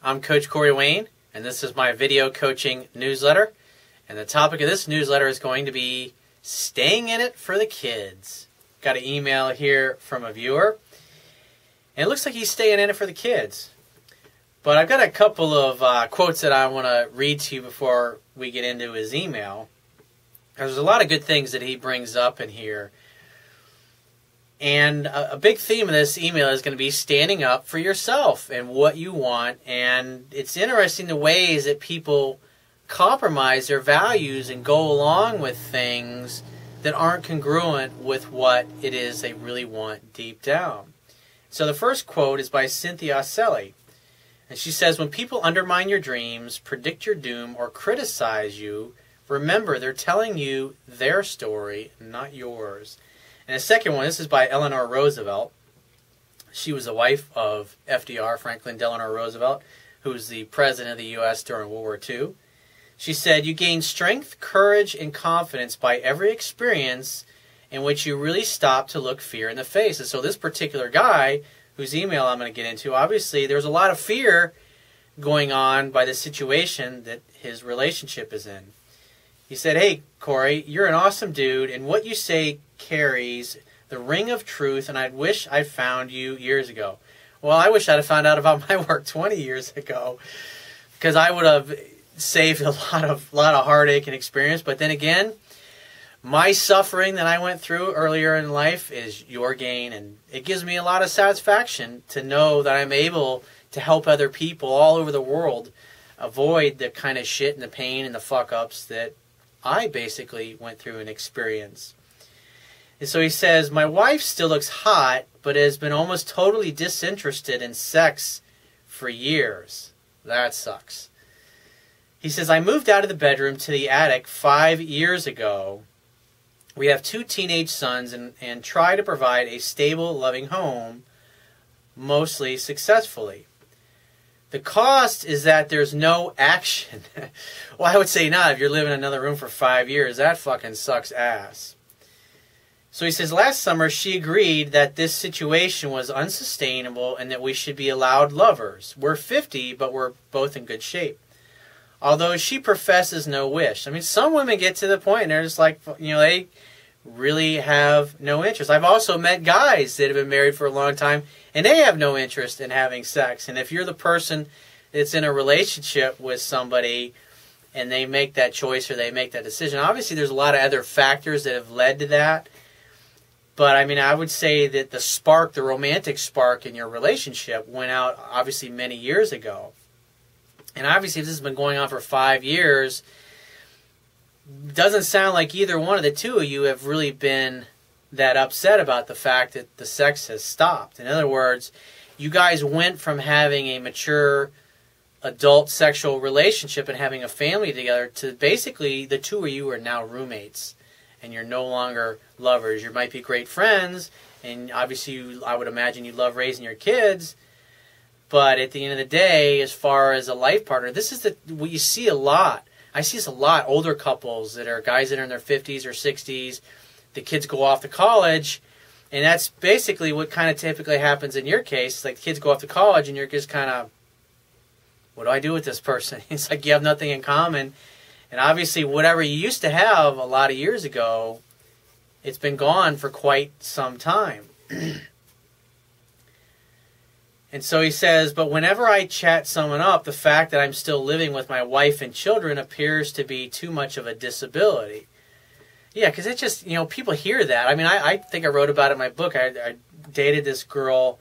I'm Coach Corey Wayne, and this is my video coaching newsletter. And the topic of this newsletter is going to be staying in it for the kids. Got an email here from a viewer, and it looks like he's staying in it for the kids. But I've got a couple of quotes that I want to read to you before we get into his email. There's a lot of good things that he brings up in here. And a big theme of this email is going to be standing up for yourself and what you want. And it's interesting the ways that people compromise their values and go along with things that aren't congruent with what it is they really want deep down. So the first quote is by Cynthia Ocelli. And she says, when people undermine your dreams, predict your doom, or criticize you, remember they're telling you their story, not yours. And the second one, this is by Eleanor Roosevelt. She was the wife of FDR, Franklin Delano Roosevelt, who was the president of the U.S. during World War II. She said, you gain strength, courage, and confidence by every experience in which you really stop to look fear in the face. And so this particular guy, whose email I'm going to get into, obviously there's a lot of fear going on by the situation that his relationship is in. He said, hey, Corey, you're an awesome dude, and what you say carries the ring of truth, and I wish I'd found you years ago. Well, I wish I'd have found out about my work 20 years ago, because I would have saved a lot of heartache and experience. But then again, my suffering that I went through earlier in life is your gain, and it gives me a lot of satisfaction to know that I'm able to help other people all over the world avoid the kind of shit and the pain and the fuck-ups that I basically went through and experienced. And so he says, my wife still looks hot, but has been almost totally disinterested in sex for years. That sucks. He says, I moved out of the bedroom to the attic 5 years ago. We have 2 teenage sons and try to provide a stable, loving home, mostly successfully. The cost is that there's no action. Well, I would say not. If you're living in another room for 5 years, that fucking sucks ass. So he says, last summer she agreed that this situation was unsustainable and that we should be allowed lovers. We're 50, but we're both in good shape. Although she professes no wish. I mean, some women get to the point and they're just like, you know, they really have no interest. I've also met guys that have been married for a long time and they have no interest in having sex. And if you're the person that's in a relationship with somebody and they make that choice or they make that decision, obviously there's a lot of other factors that have led to that. But I mean, I would say that the spark, the romantic spark in your relationship went out obviously many years ago. And obviously if this has been going on for 5 years, doesn't sound like either one of the two of you have really been that upset about the fact that the sex has stopped. In other words, you guys went from having a mature adult sexual relationship and having a family together to basically the two of you are now roommates and you're no longer lovers. You might be great friends, and obviously I would imagine you love raising your kids, but at the end of the day, as far as a life partner, this is what you see a lot. I see this a lot. Older couples that are guys that are in their 50s or 60s. The kids go off to college, and that's basically what kind of typically happens in your case. Like the kids go off to college, and you're just kind of, what do I do with this person? It's like you have nothing in common. And obviously, whatever you used to have a lot of years ago, it's been gone for quite some time. And so he says, but whenever I chat someone up, the fact that I'm still living with my wife and children appears to be too much of a disability. Yeah, because it's just, you know, people hear that. I mean, I think I wrote about it in my book. I dated this girl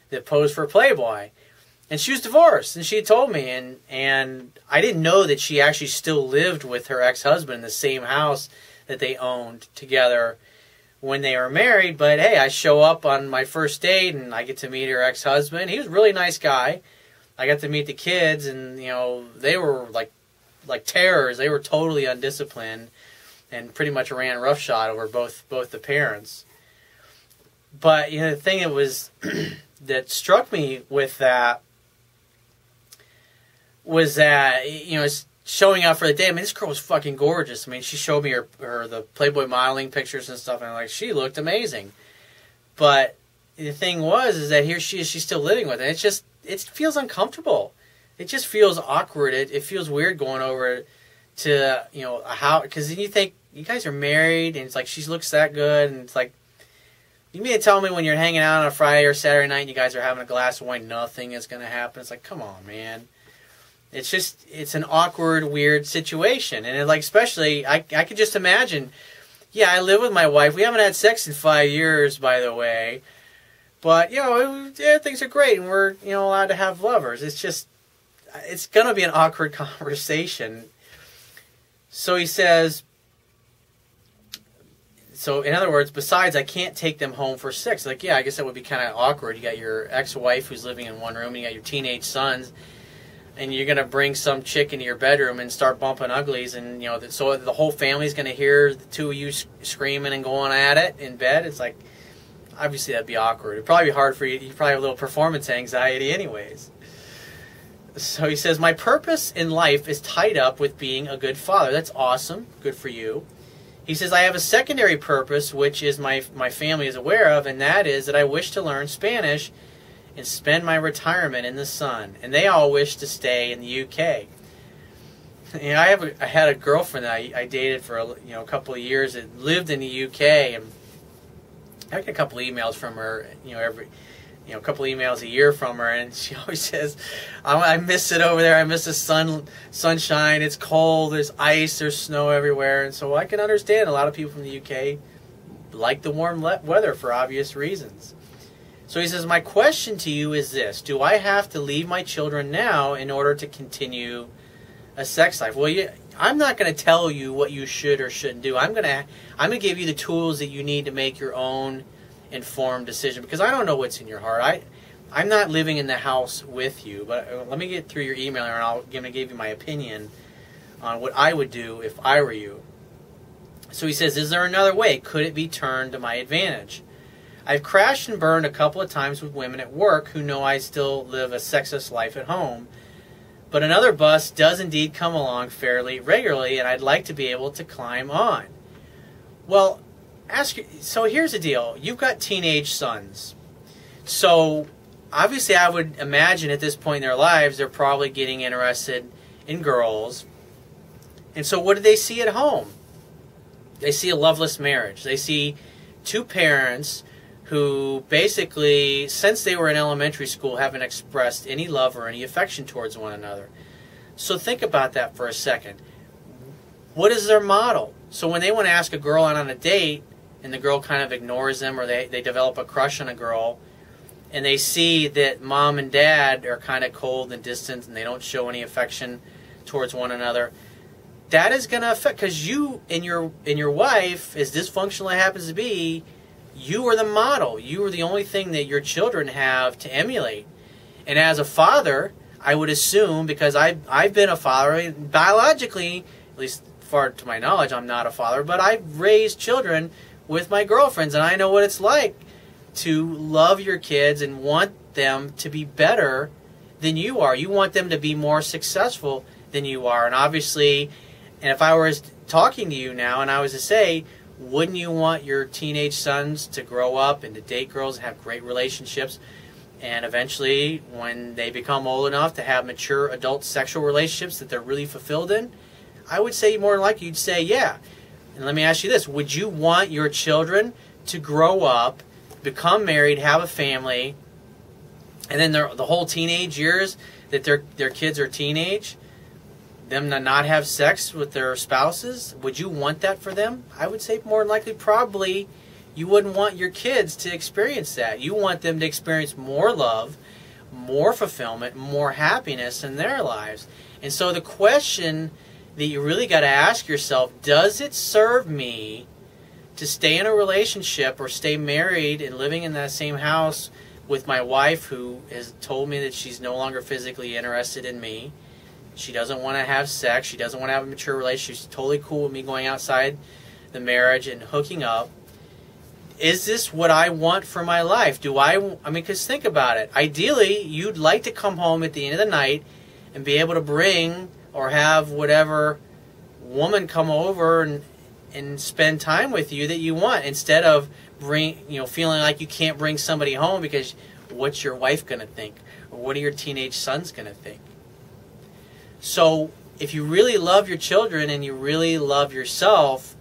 that posed for Playboy. And she was divorced, and she told me. And I didn't know that she actually still lived with her ex-husband in the same house that they owned together when they were married. But hey, I show up on my first date and I get to meet her ex-husband. He was a really nice guy. I got to meet the kids, and you know, they were like terrors. They were totally undisciplined and pretty much ran roughshod over both the parents. But you know, the thing that was that struck me with that was that, you know, showing out for the day. I mean, this girl was fucking gorgeous. I mean, she showed me her the Playboy modeling pictures and stuff, and I'm like, she looked amazing. But the thing was, is that here she is, she's still living with it. It's just, it feels uncomfortable. it just feels awkward. It feels weird going over to, you know, a house, because then you think you guys are married, and it's like she looks that good, and it's like, you mean to tell me when you're hanging out on a Friday or Saturday night and you guys are having a glass of wine, nothing is going to happen? It's like, come on, man. It's just, it's an awkward, weird situation. And it, like, especially, I could just imagine, yeah, I live with my wife. We haven't had sex in 5 years, by the way. But, you know, yeah, things are great, and we're, you know, allowed to have lovers. It's just, it's going to be an awkward conversation. So he says, so in other words, besides, I can't take them home for sex. Like, yeah, I guess that would be kind of awkward. You got your ex-wife who's living in one room, and you got your teenage sons, and you're going to bring some chick into your bedroom and start bumping uglies, and, you know, so the whole family's going to hear the two of you screaming and going at it in bed. It's like, obviously that'd be awkward. It'd probably be hard for you. You probably have a little performance anxiety anyways. So he says, my purpose in life is tied up with being a good father. That's awesome. Good for you. He says, I have a secondary purpose, which is my family is aware of, and that is that I wish to learn Spanish and spend my retirement in the sun. And they all wish to stay in the UK. You know, I had a girlfriend that I dated for a couple of years that lived in the UK, and I get a couple of emails from her, a couple of emails a year from her, and she always says, I miss it over there. I miss the sunshine. It's cold. There's ice. There's snow everywhere. And so I can understand a lot of people from the UK like the warm weather for obvious reasons. So he says, my question to you is this. Do I have to leave my children now in order to continue a sex life? Well, I'm not going to tell you what you should or shouldn't do. I'm going to give you the tools that you need to make your own informed decision, because I don't know what's in your heart. I'm not living in the house with you, but let me get through your email, and I'm going to give you my opinion on what I would do if I were you. So he says, is there another way? Could it be turned to my advantage? I've crashed and burned a couple of times with women at work who know I still live a sexless life at home, but another bus does indeed come along fairly regularly, and I'd like to be able to climb on. Well, so here's the deal. You've got teenage sons. So obviously I would imagine at this point in their lives they're probably getting interested in girls. And so what do they see at home? They see a loveless marriage. They see two parents who basically, since they were in elementary school, haven't expressed any love or any affection towards one another. So think about that for a second. What is their model? So when they want to ask a girl out on a date, and the girl kind of ignores them, or they develop a crush on a girl, and they see that mom and dad are kind of cold and distant, and they don't show any affection towards one another, that is going to affect, because you and your wife, as dysfunctional as it happens to be, you are the model. You are the only thing that your children have to emulate. And as a father, I would assume, because I've been a father, biologically, at least far to my knowledge, I'm not a father, but I've raised children with my girlfriends, and I know what it's like to love your kids and want them to be better than you are. You want them to be more successful than you are. And obviously, and if I was talking to you now and I was to say, wouldn't you want your teenage sons to grow up and to date girls and have great relationships, and eventually, when they become old enough to have mature adult sexual relationships that they're really fulfilled in? I would say more than likely you'd say, yeah. And let me ask you this. Would you want your children to grow up, become married, have a family, and then the whole teenage years that their kids are teenage, them to not have sex with their spouses? Would you want that for them? I would say more than likely probably you wouldn't want your kids to experience that. You want them to experience more love, more fulfillment, more happiness in their lives. And so the question that you really got to ask yourself, does it serve me to stay in a relationship or stay married and living in that same house with my wife who has told me that she's no longer physically interested in me? She doesn't want to have sex. She doesn't want to have a mature relationship. She's totally cool with me going outside the marriage and hooking up. Is this what I want for my life? Because think about it. Ideally, you'd like to come home at the end of the night and be able to bring or have whatever woman come over and spend time with you that you want, instead of feeling like you can't bring somebody home because what's your wife going to think? Or what are your teenage sons going to think? So if you really love your children and you really love yourself,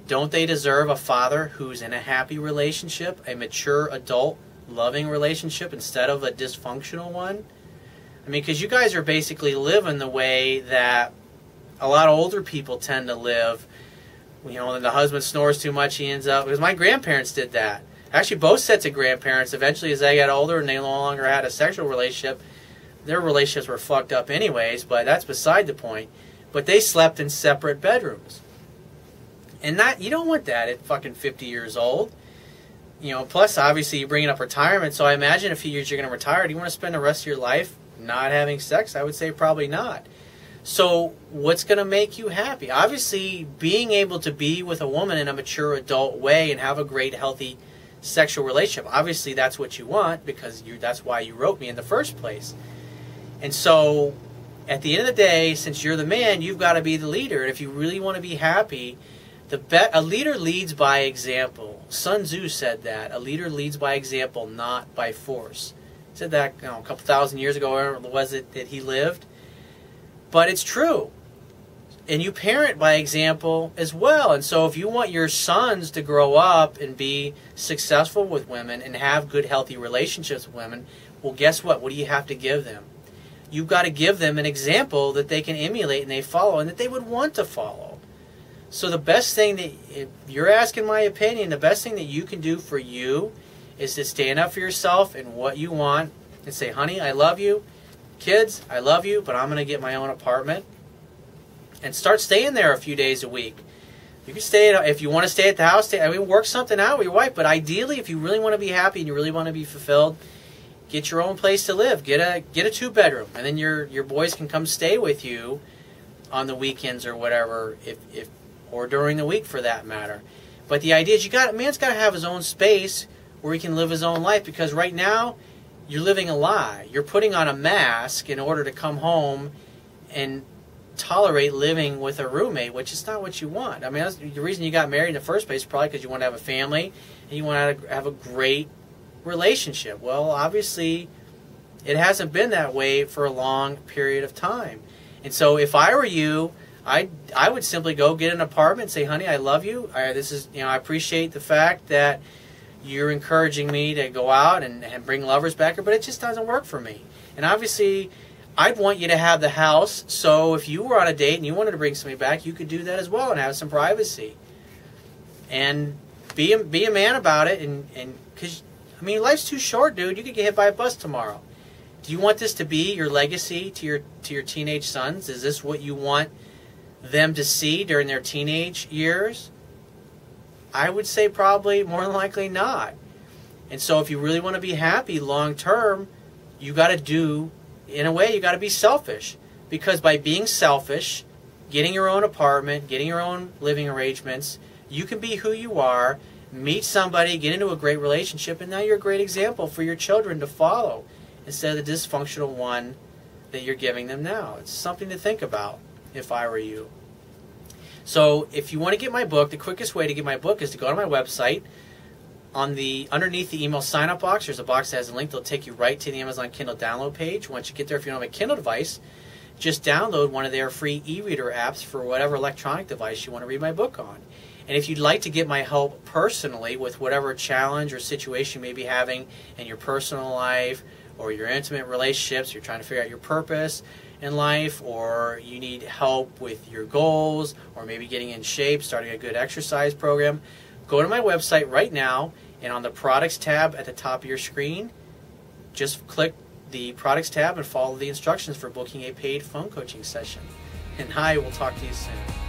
don't they deserve a father who's in a happy relationship, a mature adult loving relationship instead of a dysfunctional one? I mean, because you guys are basically living the way that a lot of older people tend to live. You know, when the husband snores too much, he ends up... Because my grandparents did that. Actually, both sets of grandparents, eventually as they got older and they no longer had a sexual relationship, their relationships were fucked up anyways, but that's beside the point. But they slept in separate bedrooms. And that, you don't want that at fucking 50 years old. You know, plus, obviously, you're bringing up retirement, so I imagine in a few years you're going to retire. Do you want to spend the rest of your life not having sex? I would say probably not. So what's going to make you happy? Obviously, being able to be with a woman in a mature adult way and have a great, healthy sexual relationship. Obviously, that's what you want because that's why you wrote me in the first place. And so, at the end of the day, since you're the man, you've got to be the leader. And if you really want to be happy, a leader leads by example. Sun Tzu said that. A leader leads by example, not by force. He said that a couple thousand years ago, or was it that he lived? But it's true. And you parent by example as well. And so if you want your sons to grow up and be successful with women and have good, healthy relationships with women, well, guess what? What do you have to give them? You've got to give them an example that they can emulate and they follow and that they would want to follow. So the best thing that, if you're asking my opinion, the best thing that you can do for you is to stand up for yourself and what you want and say, honey, I love you. Kids, I love you, but I'm going to get my own apartment. And start staying there a few days a week. You can stay, if you want to stay at the house, work something out with your wife. But ideally, if you really want to be happy and you really want to be fulfilled, get your own place to live. Get a 2-bedroom. And then your boys can come stay with you on the weekends or whatever, or during the week for that matter. But the idea is a man's got to have his own space where he can live his own life, because right now you're living a lie. You're putting on a mask in order to come home and tolerate living with a roommate, which is not what you want. I mean, that's the reason you got married in the first place, probably because you want to have a family and you want to have a great relationship. Well, obviously, it hasn't been that way for a long period of time. And so if I were you, I would simply go get an apartment and say, honey, I love you. I appreciate the fact that you're encouraging me to go out and bring lovers back here, but it just doesn't work for me. And obviously, I'd want you to have the house, so if you were on a date and you wanted to bring somebody back, you could do that as well and have some privacy. And be a man about it, and because, I mean, life's too short, dude. You could get hit by a bus tomorrow. Do you want this to be your legacy to your teenage sons? Is this what you want them to see during their teenage years? I would say probably more than likely not. And so if you really want to be happy long term, you got to in a way, you got to be selfish. Because by being selfish, getting your own apartment, getting your own living arrangements, you can be who you are, meet somebody, get into a great relationship, and now you're a great example for your children to follow instead of the dysfunctional one that you're giving them now. It's something to think about if I were you. So if you want to get my book, the quickest way to get my book is to go to my website. Underneath the email sign-up box, there's a box that has a link that'll take you right to the Amazon Kindle download page. Once you get there, if you don't have a Kindle device, just download one of their free e-reader apps for whatever electronic device you want to read my book on. And if you'd like to get my help personally with whatever challenge or situation you may be having in your personal life or your intimate relationships, you're trying to figure out your purpose in life, or you need help with your goals, or maybe getting in shape, starting a good exercise program, go to my website right now, and on the Products tab at the top of your screen, just click the Products tab and follow the instructions for booking a paid phone coaching session. And I will talk to you soon.